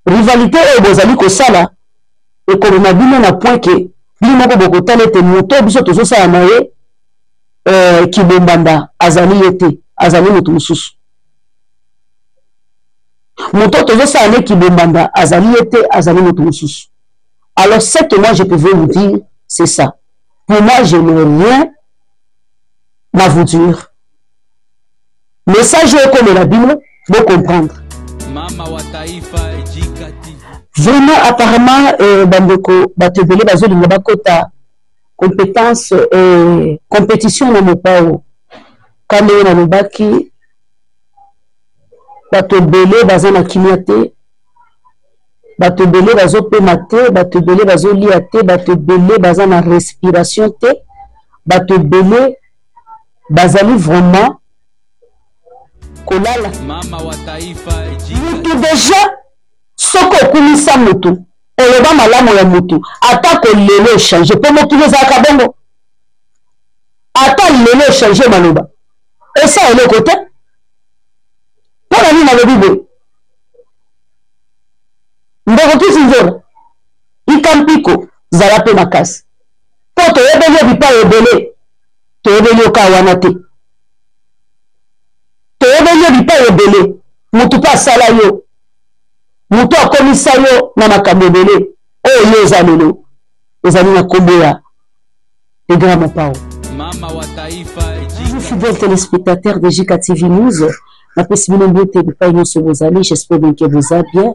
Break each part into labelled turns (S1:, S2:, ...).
S1: rivalité et bozali ko sala et comme na bino na point que bino ko boko talete moto biso tozo sala na ye kibombanda azali yete azali moto mususu moto tozo sala ne kibombanda azali yete azali moto mususu. Alors ce que moi je peux vous dire c'est ça. Pour moi je n'ai rien à vous dire. Message comme la Bible vous comprendre. Vraiment apparemment bandeko batebele bazolinga bakota compétence et compétition na mopao quand na lobaki batebele bazana kimiate batebele bazopema te batebele bazolia te batebele bazana respiration te batebele bazali vraiment kolala mama wa taifa mutu déjà soko okumisa mutu oloba malamu ya mutu ata ko lelo changer po motu ezaka bongo ata lelo changer maloba esa ele côté pour nini nalobi boye ndeko kisinzora ikampiko zala pe makasi po toyebeli bipa ebele toyebeli oka wana te toyebeli bipa ebele mutu pa sala yo mutu akomisa yo na makambo ebele oyo yo eza lelo ezali na kombo ya Egra Mopao. Bonjour fidèles téléspectateurs de JK TV News. Napesi bino mbote bipai nyonso bozali, j'espère bien que vous allez bien.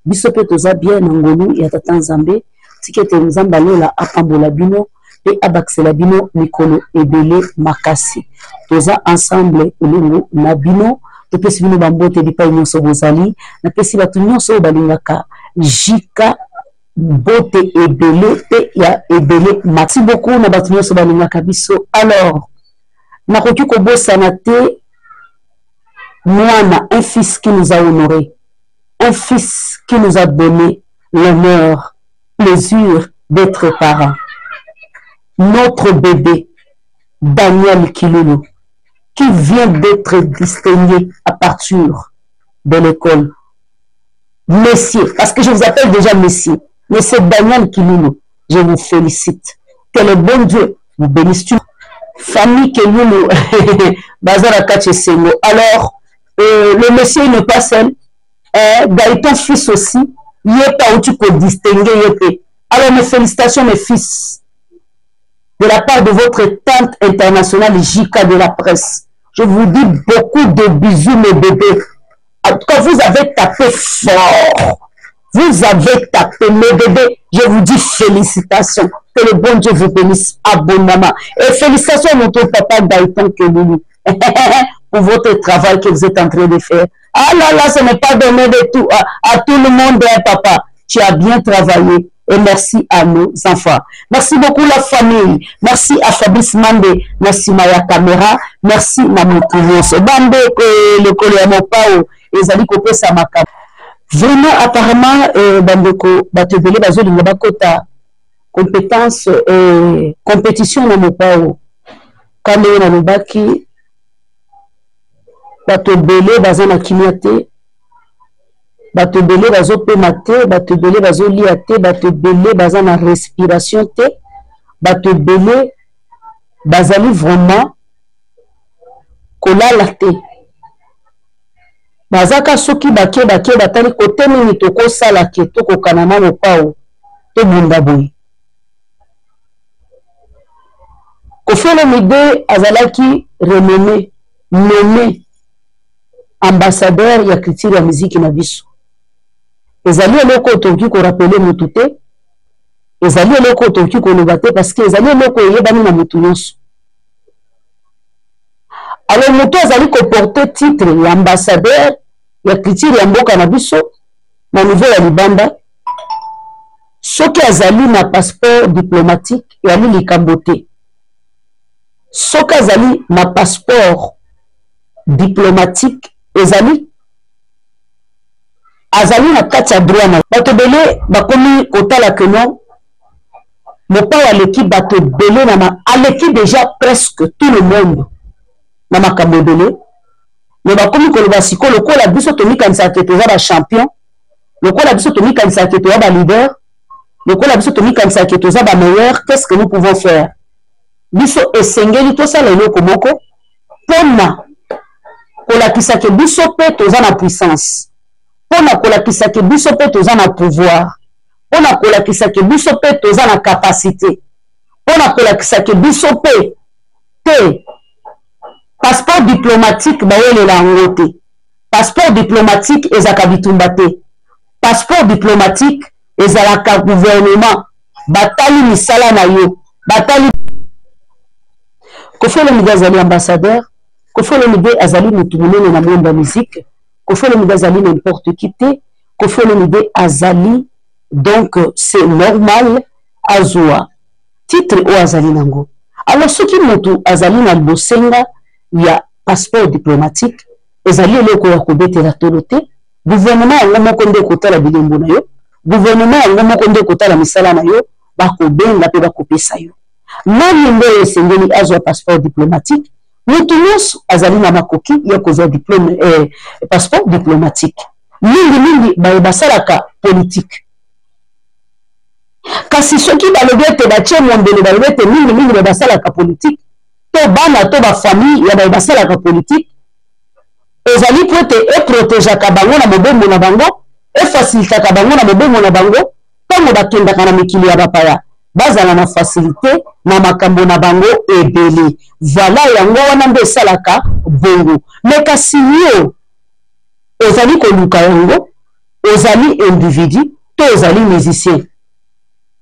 S1: Biso pe toza bien na ngolu ya tata Nzambe tikete Nzamba lola apambola bino pe abakisela bino mikolo ebele makasi. Toza ensemble elengo na bino topesi bino bambote bipai nyonso bozali napesi batu nyonso balingaka JK bote ebele pe ya ebele. Merci beaucoup na batu nyonso balingaka biso. Alors nakoki kobosana te Moana, un fils qui nous a honorés, un fils qui nous a donné l'honneur, plaisir d'être parents. Notre bébé, Daniel Kilulu, qui vient d'être distingué à partir de l'école. Messieurs, parce que je vous appelle déjà messieurs, monsieur Daniel Kilulu, je vous félicite. Que le bon Dieu vous bénisse. Famille Kilulu, Bazara Kachesengo. Alors, le monsieur n'est pas seul. Gaëtan fils aussi. Il n'y a pas où tu peux distinguer. Alors mes félicitations mes fils. De la part de votre tante internationale JK de la presse. Je vous dis beaucoup de bisous mes bébés. En tout cas vous avez tapé fort. Vous avez tapé mes bébés. Je vous dis félicitations. Que le bon Dieu vous bénisse abondamment. Et félicitations à notre papa Gaëtan Kelulu. Pour votre travail que vous êtes en train de faire. Ah là là, ce n'est pas donné de tout à tout le monde, hein, papa. Tu as bien travaillé. Et merci à nos enfants. Merci beaucoup la famille. Merci à Fabrice Mandé. Merci Maya Caméra. Merci Namoutounos. Bande le Coléamo Pao. Et Zali Kopé Samaka. Vraiment, apparemment, Bandeko, Batebele, Bazoli, Nabakota, compétence et compétition dans mon Pao. Quand on a le baki, batebele bazana kimiate batebele bazopema te batebele bazolia te batebele bazana respiration te batebele bazali vraiment kolala te bazaka soki bake batali kote nini tokosala ke tokokana na Mopao tobunda boye Kofele Mide azalaki renommé nommé ambassadeur ya culture ya musique na biso. Ezali eloko otoki ko rappeler mutu te. Ezali eloko otoki ko loba te parce que ezali eloko eyebani na mutu nyonso. Alors mutu azali ko porter titre ya ambassadeur ya culture ya mboka na biso na niveau ya libanda. Soki azali na passeport diplomatique ya likambo te. Soki azali na passeport diplomatique ezali azali na kati ya droit na bato belé bakomi kotala que non Mopao aleki bato belé na aleki déjà presque tout le monde na makambo belé mais bakomi koloba siko lokola biso tomikanisa ke toza ba champion, lokola biso tomikanisa ke toza ba leader, lokola biso tomikanisa ke toza ba meilleur, qu'est-ce que nous pouvons faire? Biso esengeli tosala eloko moko pona kolakisa ke biso pe toza na puissance, pona kolakisa ke biso pe toza na pouvoir, pona kolakisa ke biso pe toza na capacité, pona kolakisa ke biso pe te passeport diplomatique bayelela yango te, passeport diplomatique ezalaka bitumba te, passeport diplomatique ezalaka gouvernement batali misala na yo, batali Koffi Olomide azali ambassadeur, Koffi Olomide azali mutu munene na monde ya musique, Koffi Olomide azali n'importe qui te, Koffi Olomide azali, donc c'est normal azwa titre o azali nango. Alors soki mutu azali na bosenga ya passeport diplomatique, ezali eloko ya kobetela tolo te, gouvernement yango moko nde kotala bilembo na yo, gouvernement yango moko nde kotala misala na yo, bakobenga pe bakopesa yo. Nani nde esengeli azwa passeport diplomatique, mutu nyonso azali na makoki ya kozwa diplôme passeport diplomatique. Mingi basalaka politique. Kasi soki balobi ete batie mondele balobi ete mingi basalaka politique, to bana to ba famille ya basalaka politique, ezali po ete eprotegeaka bango na mobembo na bango, efacilitaka bango na mobembo na bango, ntango bakendaka na mikili ya bapaya bazala na facilité na makambo na bango ebele. Voilà yango wana nde esalaka bongo. Mais kasi yo ozali koluka yango, ozali individu to ozali musicien,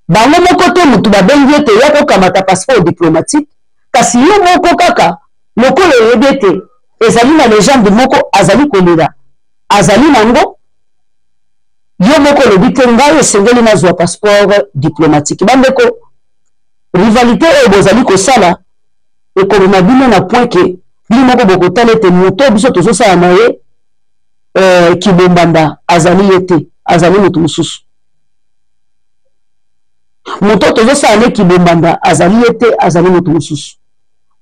S1: bango moko te mutu babengi ete ya kokamata passeport diplomatique, kasi yo moko kaka lokolo oyebi ete ezali na légende moko azali kolela azali nango, yo moko lobi te ngai esengeli nazwa passeport diplomatique. Bandeko, rivalité oyo bozali kosala ekoloma bino na point ke bino moko bokotala ete moto biso tozosala na ye kibombanda azali ye te, azali moto mosusu. Moto tozosala ne kibombanda azali ye te, azali moto mosusu.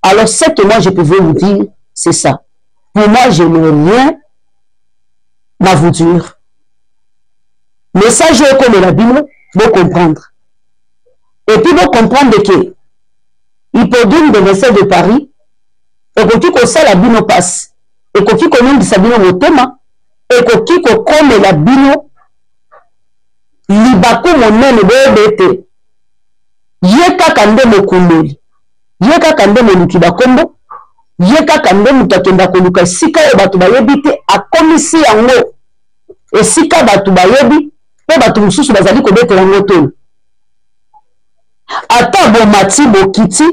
S1: Alors ce que moi je peux vous dire, c'est ça. Pour moi, je n'ai rien à vous dire. Message comme la Bible, vous comprendre. Et puis vous comprendre que il peut dire des versets de Paris, et que qui ça la Bible passe, et que qui connaît de sa Bible au thème, et que qui comme la Bible, libako monene bébé, yeka kande mokundoli, yeka kande molukiba kombo, yeka kande mutakenda koluka sika e batu bayebi te akomisi yango, et sika batu bayebi pe batu mususu bazali kobetela yango tolo. Ata bo mati bo kiti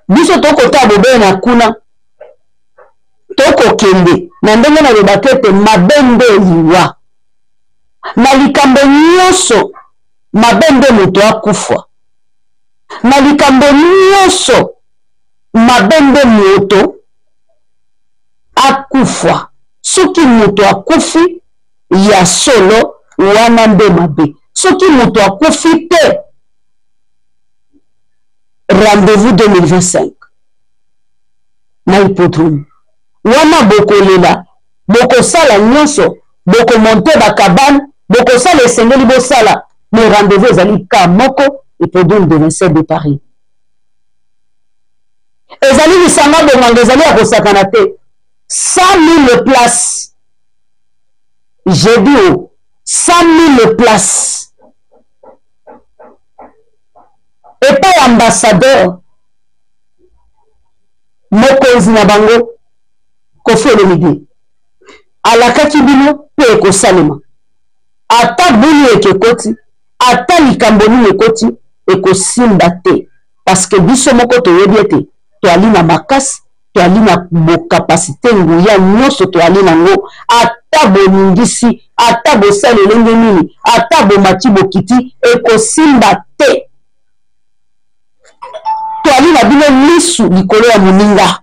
S1: biso toko ta bobe na kuna toko kende na ndenge na lobakete mabende liwa na likambo nyonso mabende moto akufa na likambo nyonso mabende moto akufa soki moto akufi ya solo wana nde mabe, soki moto akufi te rendez-vous 2025 na hippodrome wana bokolela bokosala nyonso bokomonte bakabane bokosala esengeli bosala, mais rendez-vous ezali ka moko hippodrome de 27 de Paris. Ezali lisanga bomanga ezali ya kosakana te 100 000 places. J'ai dit 100 000 places. Et pas ambassadeur mokonzi na bango Koffi Olomide alakaki bino pe ekosalema ata buni ekekoti ata likambo nini ekoti ekosimba te, parce que biso moko toyebi ete toali na makasi, toali na bokapasite nguya nyonso toali nango, ata boningisi ata bosala elenge nini ata bomati bokiti ekosimba te. Toali na bino misu likolo ya moninga.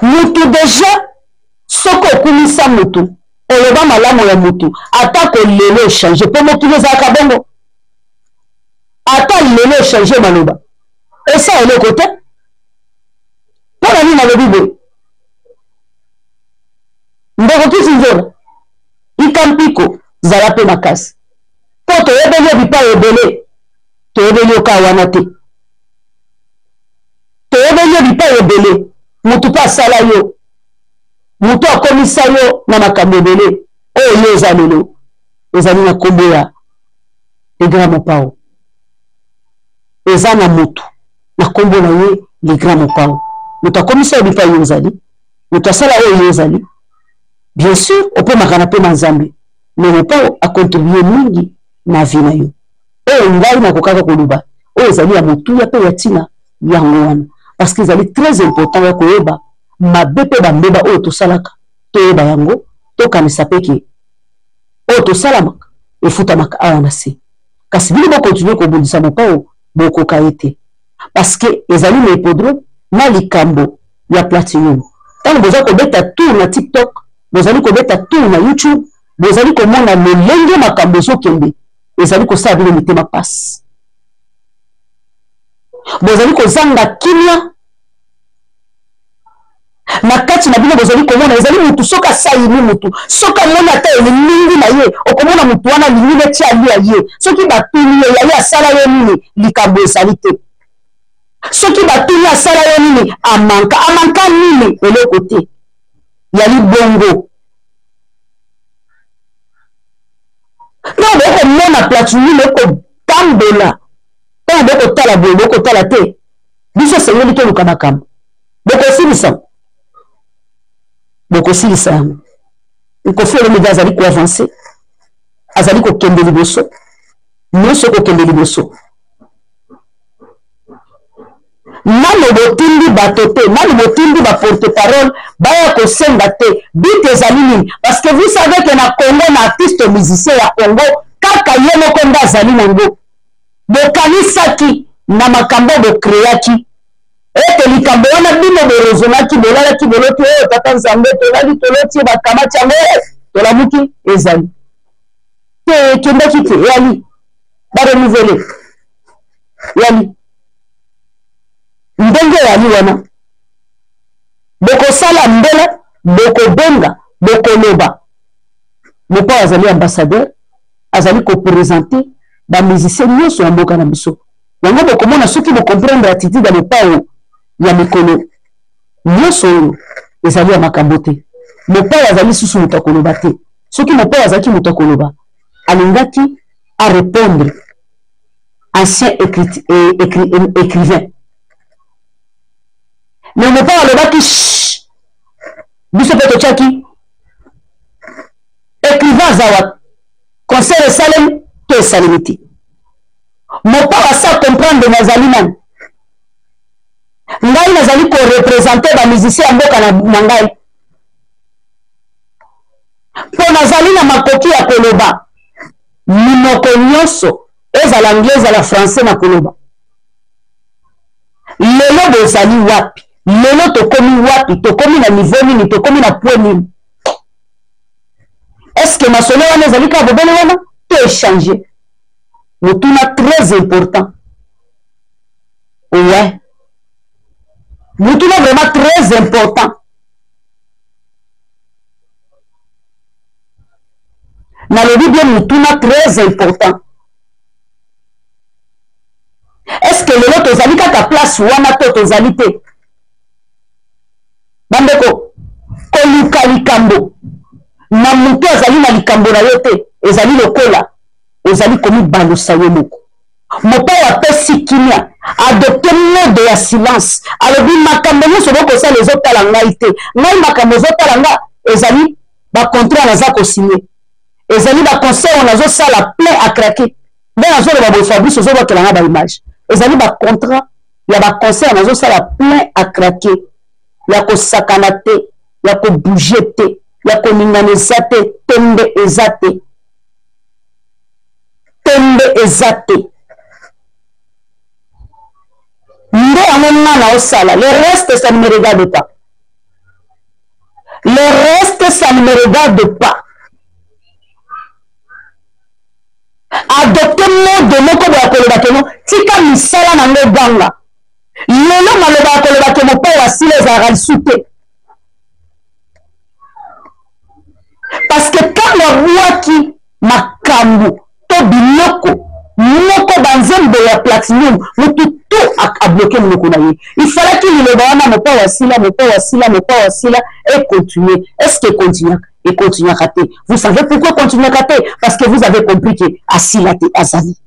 S1: Mutu deja soko okumisa mutu oloba malamu ya mutu ata ko lelo changer po motu ezaka bongo ata lelo changer maloba Et ça, elle est côté. Pour la ligne à l'obibé. Ndoroki Sinzora. Ikampiko. Zalape Makas. Pour te rebelle, pas rebelle. Te rebelle au Kawanate. Te rebelle, pas rebelle. Mutu pas salayo. Mutu a komisayo na makambebele. Oh, yo zalelo. Ezali na kombo ya le grand mopao. Eza na mutu. Na kombo na ye le grand mopao. Mutu a komisayo bipa yo zali. Mutu a sala yo zali. Bien sûr, on peut makanape manzambi. Mais mopao a contribué mingi na vie na yo. Oh, ngai na kokaka koluba. Oh, ezali ya mutu ya pe ya tina yango wana. Parce que ezali très important ya koyeba mabe pe bambeba oyo tosalaka toyeba yango tokanisa peke oyo tosalamaka efutamaka awa na se kasi bino bokontinue kobundisa mopao bokoka ete parce que ezali na hippodrome na likambo ya platinum ntango boza kobeta tour na TikTok bozali kobeta tour na YouTube bozali komona lolenge makambo ezokende ezali kosala bino mitema pasi bozali kozanga kimia na kati na bino bozali komona ezali mutu soka saini mutu soka mona ta elingi na ye okomona mutu wana lingi neti alia ye soki batuni ye yali asala yo nini likambo ezali te soki batuni asala yo nini amanka nini eloko te yali bongo non bokomona platinum ekotambola ntango bokotala boye bokotala te biso esengeli toluka makambo bokosilisa bokosilisa yango Kofi Olomide azali ko avancer azali ko kende liboso nyonso ko kende liboso nano botindi batote nano botindi ba porte-parole baya ko senga te bite ezali nini parce que vous savez que na Congo na artiste musicien ya Congo kaka ye moko nda azali nango bokanisaki na makambo bokreaki ete likambo wana bino borozonaki bolalaki boloti oyo tata nzambe tolali toloti bakamati yango tolamuki ezali te kendaki te yali barenuvele yali ndenge yali wana bokosala mbela bokobenga bokoloba mopo azali ambassadeur azali kopresente bamusicien nyonso ya mboka na biso yango bokomona soki bocomprendre attitude ya mopao ya mikolo nyonso oyo ezali ya makambo te mopao azali susu moto akoloba te soki mopao azalaki moto akoloba alingaki a répondre ancien écrivain mais mopao alobaki biso mpe totiaki écrivain azawa conseil esalemi to esalemi te mopao asa comprendre nazali nani ngai nazali ko représenter ba musicien ya mboka na ngai po nazali na makoki ya koloba minoko nyonso ezala anglais ezala français na koloba lelo bozali wapi lelo tokomi wapi tokomi na niveau nini tokomi na point nini est-ce que masolo wana ezali ka bobele wana to échanger motuna très important ouais motuna vraiment très important nalobi bien motuna très important est-ce que lelo tozali kaka place wana to tozali te bandeko koluka likambo na moto azali na likambo na yo te ezali lokola ezali komibalusa yo moko mopao apesi kimia adopte mode ya silence alobi makambo nyonso bokosala ezotala ngai te ngai makambo ezotala nga ezali bacontrat naza kosigne ezali baconseil oyo nazosala plein à craquer nde nazoloba boye Fabrice ozobakela nga baimage ezali bacontrat ya baconseil nazosala plein à craquer ya kosakana te ya kobouge te ya koningana eza te tembe eza te tembe eza te nde yango nga na osala le reste ça ne me regarde pas le reste ça ne me regarde pas adopte mode moko boya koloba keno tika misala nango banga lelo maloba koloba ke mopao asila ezalaka lisusu. Parce que quand le roi qui makambu to biloko moko banzembe ya platinum mutu tout a bloqué monoko na ye. Il fallait qu'il le wana mopao asila et continuer. Est-ce que continue? Et continue à rater. Vous savez pourquoi continuer à rater? Parce que vous avez compris que asila te azali.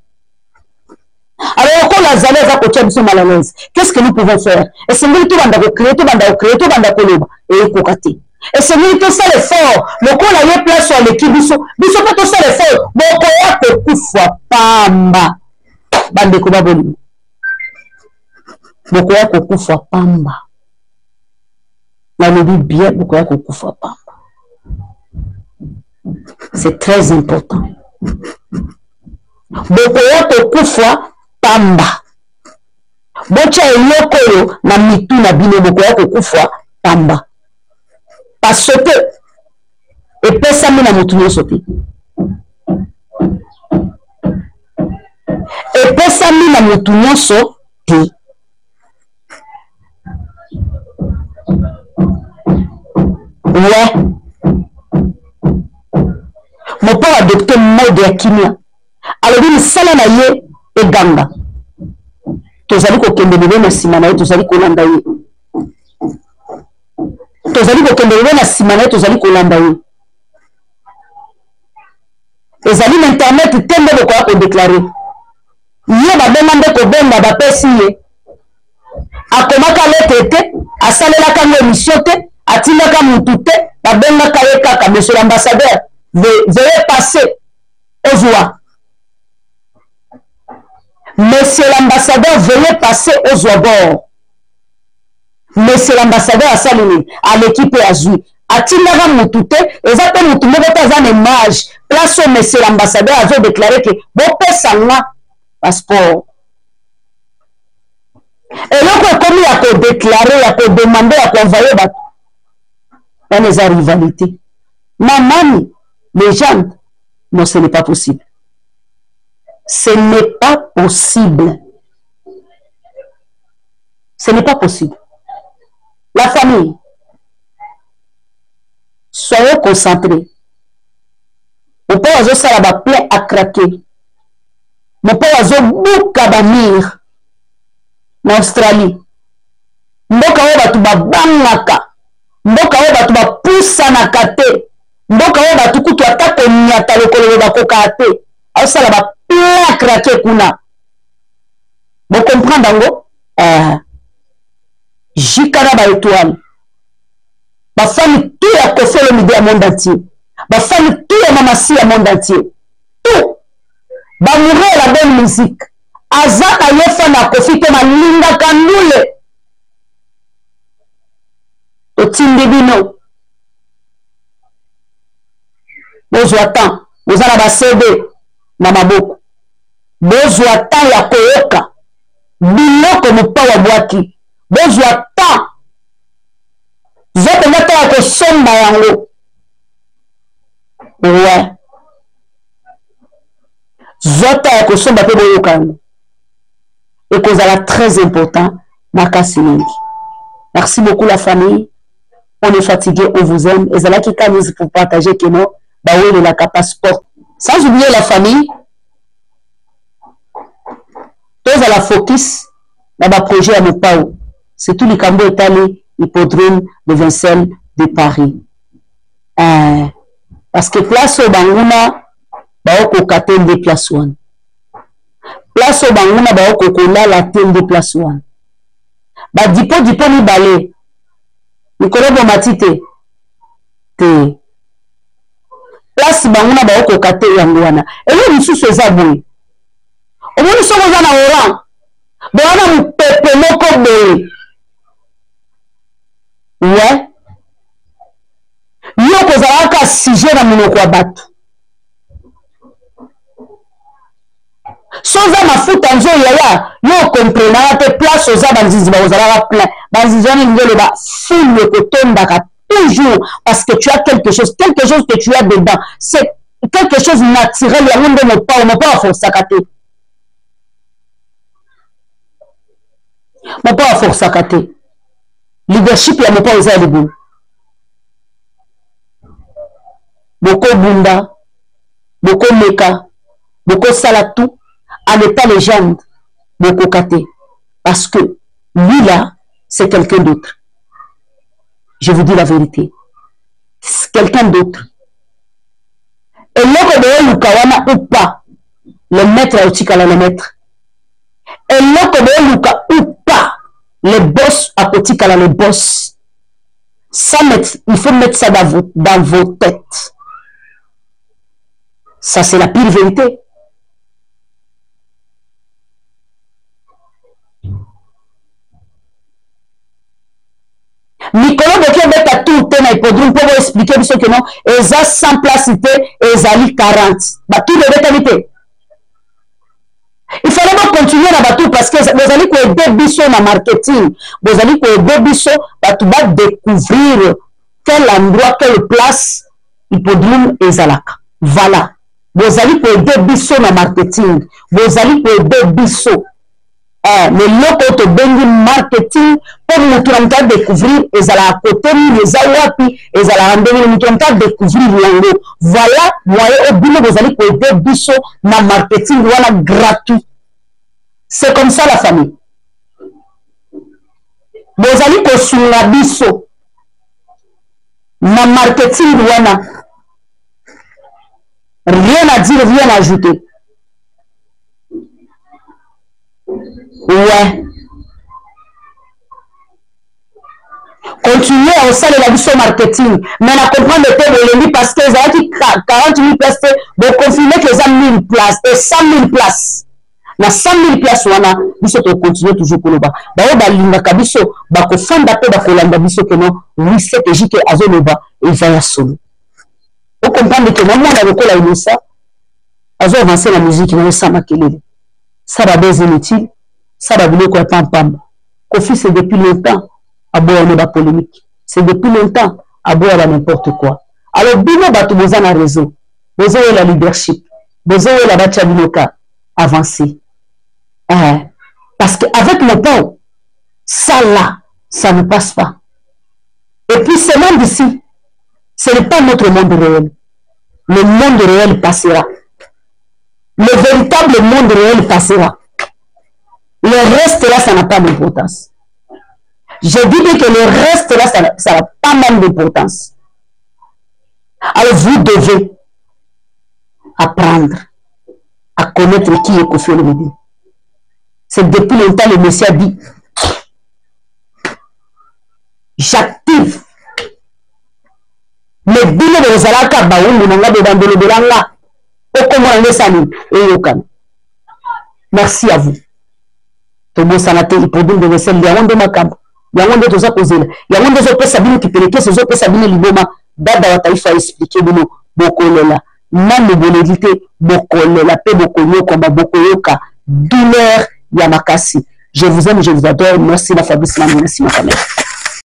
S1: Alors, quand la zale va coacher nous mal à l'aise, qu'est-ce que nous pouvons faire? Et c'est nous tout banda créer, tout banda koloba et kokate. Et c'est nous tout ça l'effort. Le coup là y place sur l'équipe biso pas tout ça l'effort. Bon koya te kufwa pamba. Bande ko baboli. Bon koya ko kufwa pamba. Na lobi bien bon koya ko kufwa pamba. C'est très important. Bon koya ko kufwa pamba. Bocha eloko yo na mitu na bino bokoya kokufwa pamba. Parce que epesami na mutu nyonso te. Epesami na mutu nyonso te. Ouais. Mon père a adopté mode ya kimia. Alors il sala na ye eganga. Tozali kokende bebe na sima na ye tozali kolanda ye. Tozali kokende bebe na sima na ye tozali kolanda ye. Ezali na internet tembe bokoya kodéclarer. Ye babenga nde kobenga bapesi ye. Akomaka lete te, asalelaka ngo émission te, atindaka mutu te, babengaka ye kaka monsieur l'ambassadeur. Veuillez passer aux voix. Monsieur l'ambassadeur, veuillez passer aux abords. Monsieur l'ambassadeur a salué à l'équipe Azui. A-t-il moutouté, et ça peut moutou, mais un image. Place où monsieur l'ambassadeur avait déclaré que bon père passeport. Et là, comme il a déclaré, il a demandé à convoyer, il y a des rivalités. Maman, les gens, non, ce n'est pas possible. Ce n'est pas possible. Ce n'est pas possible. La famille, soyez concentrés. Mon père a ça la plein à craquer. Mon père a bouka bamir en Australie. Mboka wo batu babangaka. Mboka wo batu bapusa na kate. Mboka wo batu kutu atako nyata lokolo bakoka ate. Alors ça la plein craquer kuna. Vous comprenez dango? Jikana ba étoile. Ba femme tout ya kofé le midi à monde entier. Ba femme tout ya mamasi à monde entier. Tout. Ba mourir la bonne musique. Azaka yefa na kofi te malinga kanule. Otindi bino. Bozwa temps. Bozala ba CD na maboko. Bozwa temps ya koyoka. Biloko mopawa bwaki. Bozwa temps. Zote ngata ya kosomba yango. Ouais. Zote ya kosomba pe boyoka yango. Et kozala très important. Makasi mingi. Merci beaucoup la famille. On est fatigué, on vous aime. Et zala ki kamise pour partager que non. Bah oui, la passeport. Sans oublier la famille. Tous à la focus dans le projet à Mopao. C'est tout le Cambo étalé, l'hippodrome de Vincennes de Paris. Parce que place au Bangouna, Baoko Katen de place one. Place au Bangouna, Baoko Kola la ten de place one. Ba dipo ni balé. Nicolas Bomatite. Te. Place Bangouna, Baoko Katen Yangwana. Et là, nous sommes zaboués. Au moins, nous sommes en oran. Bon, on peut moko boye. Ouais. Yo kozalaka sujet na monoko ya bato. Soza mafuta nzo yaya, yo comprena te place oza banzizi ba ozalaka plein. Banzizi wana ngelo ba full kotondaka toujours parce que tu as quelque chose que tu as dedans. C'est quelque chose naturel ya monde mo pa force sakate. Mon père a forcé à kate. Leadership ya mon père aux ailes. Beaucoup bunda, beaucoup meka, beaucoup salatou, en état légende, beaucoup kate. Parce que lui là, c'est quelqu'un d'autre. Je vous dis la vérité. C'est quelqu'un d'autre. Et l'autre de Lukawana ou pas, le maître a aussi le maître. Et l'autre de Luka ou pas, les boss à côté les boss. Ça, il faut mettre ça dans vos têtes. Ça, c'est la pire vérité. Nicolas Boké beta tout le temps hippodrome pour vous expliquer que non, ils ont 100 places et ils ont 40. Bah, tout le bétalité. Il fallait pas continuer à battre parce que vous allez aider Bisso dans le marketing. Vous allez aider Bisso à découvrir quel endroit, quelle place hippodrome et Zalaka. Voilà. Vous allez aider Bisso dans le marketing. Vous allez aider Bisso. Mais l'autre de bengi marketing pour nous découvrir et à côté les awapi et à la nous découvrir l'angle. Voilà, moyen au boulot vous allez aider Bisso dans le marketing voilà gratuit. C'est comme ça la famille. Vous allez construire la Bisso dans le marketing voilà. Rien à dire, rien à ajouter. Ouais. Continuez à saler la vision marketing. Mais à comprendre le thème de l'ennemi parce que les gens 40 000 places, vous confirmez que les gens 1000 places et 100 000 places. Na 100 000 places, on a biso to continuer toujours pour le bas. Bah, balinga kabiso, bah, ko fanda pe ba kolanda biso que non, oui, c'est que jike azoloba, et va ya solo. Vous comprenez que non, on a le cola inosa, azo avancer la musique, non, ça m'a kelele. Ça va baiser inutile. Ça va venir quoi pam pam. Kofi c'est depuis longtemps à boire la polémique. C'est depuis longtemps à boire n'importe quoi. Alors bino batu boza na réseau. Boza la leadership. Boza la bacha binoka avancer. Parce que avec le pont, ça là, ça ne passe pas. Et puis ce monde ici, ce n'est pas notre monde réel. Le monde réel passera. Le véritable monde réel passera. Le reste là, ça n'a pas d'importance. Je dis que le reste là, ça n'a pas même d'importance. Alors vous devez apprendre à connaître qui est Kofi Olomide. C'est depuis longtemps le monsieur a dit j'active. Mais bino de Zalaka Baoumou nanga de Bandolo de Langa. Okomona Nesani et Yokan. Merci à vous. Tobo sanate ipodum de vesel ya wonde makambo ya wonde toza kozela ya wonde zo pesa bino kipeleke zo pesa bino liboma dada wa taifa expliquer bino bokolela nane bolelite bokolela pe bokonyo komba bokoyoka douleur ya makasi. Je vous aime, je vous adore. Merci la Fabrice, merci ma famille.